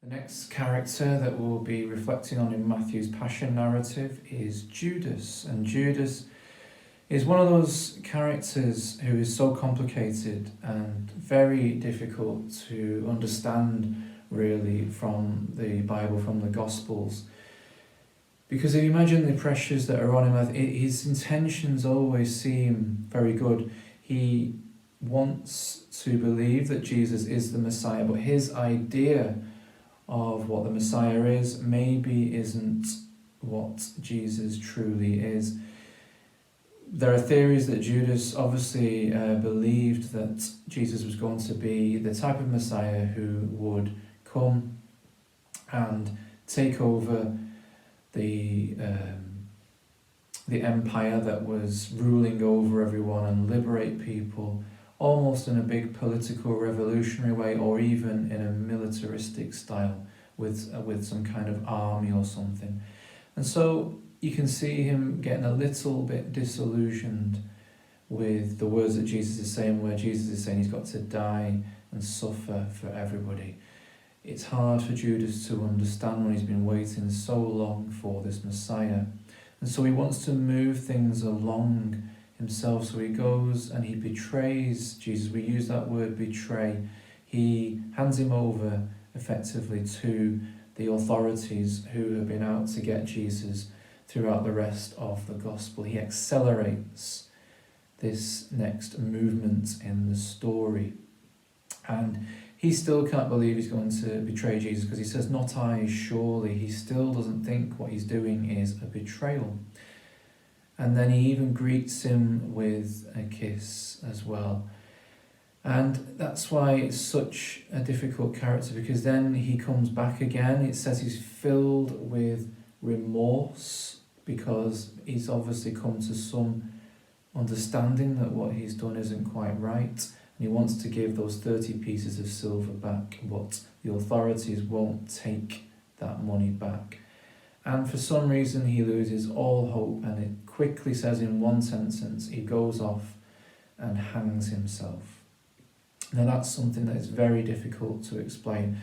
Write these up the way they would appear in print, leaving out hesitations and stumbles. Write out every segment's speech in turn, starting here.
The next character that we'll be reflecting on in Matthew's Passion narrative is Judas. And Judas is one of those characters who is so complicated and very difficult to understand, really, from the Bible, from the Gospels. Because if you imagine the pressures that are on him, his intentions always seem very good. He wants to believe that Jesus is the Messiah, but his idea of what the Messiah is maybe isn't what Jesus truly is. There are theories that Judas obviously believed that Jesus was going to be the type of Messiah who would come and take over the empire that was ruling over everyone and liberate people, almost in a big political revolutionary way, or even in a militaristic style with some kind of army or something. And so you can see him getting a little bit disillusioned with the words that Jesus is saying, where Jesus is saying he's got to die and suffer for everybody. It's hard for Judas to understand when he's been waiting so long for this Messiah. And so he wants to move things along himself. So he goes and he betrays Jesus. We use that word betray. He hands him over effectively to the authorities who have been out to get Jesus throughout the rest of the gospel. He accelerates this next movement in the story. And he still can't believe he's going to betray Jesus, because he says, "Not I, surely." He still doesn't think what he's doing is a betrayal. And then he even greets him with a kiss as well. And that's why it's such a difficult character, because then he comes back again. It says he's filled with remorse, because he's obviously come to some understanding that what he's done isn't quite right. And he wants to give those 30 pieces of silver back, but the authorities won't take that money back. And for some reason he loses all hope, and it quickly says in one sentence, he goes off and hangs himself. Now that's something that is very difficult to explain.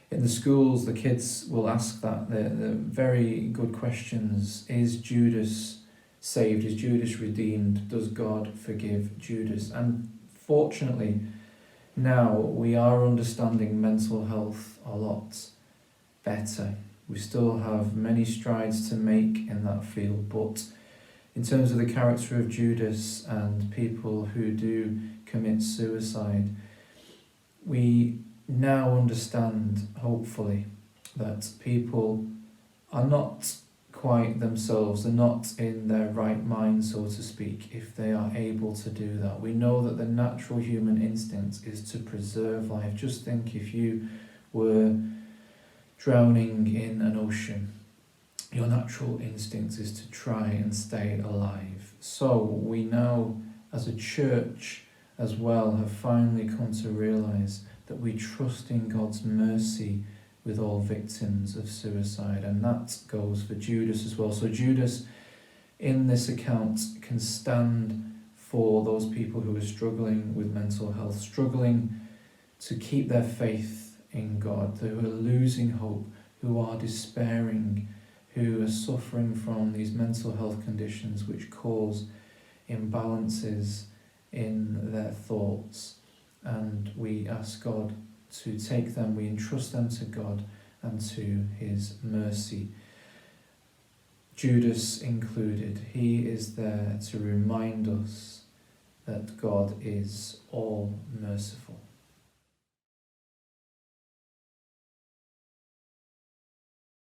In the schools, the kids will ask that. They're very good questions. Is Judas saved? Is Judas redeemed? Does God forgive Judas? And fortunately, now we are understanding mental health a lot better. We still have many strides to make in that field, but in terms of the character of Judas and people who do commit suicide, we now understand, hopefully, that people are not quite themselves. They're not in their right mind, so to speak, if they are able to do that. We know that the natural human instinct is to preserve life. Just think if you were drowning in an ocean, your natural instinct is to try and stay alive. So we now, as a church as well, have finally come to realise that we trust in God's mercy with all victims of suicide, and that goes for Judas as well. So Judas, in this account, can stand for those people who are struggling with mental health, struggling to keep their faith in God, who are losing hope, who are despairing, who are suffering from these mental health conditions which cause imbalances in their thoughts. And we ask God to take them, we entrust them to God and to his mercy. Judas included, he is there to remind us that God is all merciful.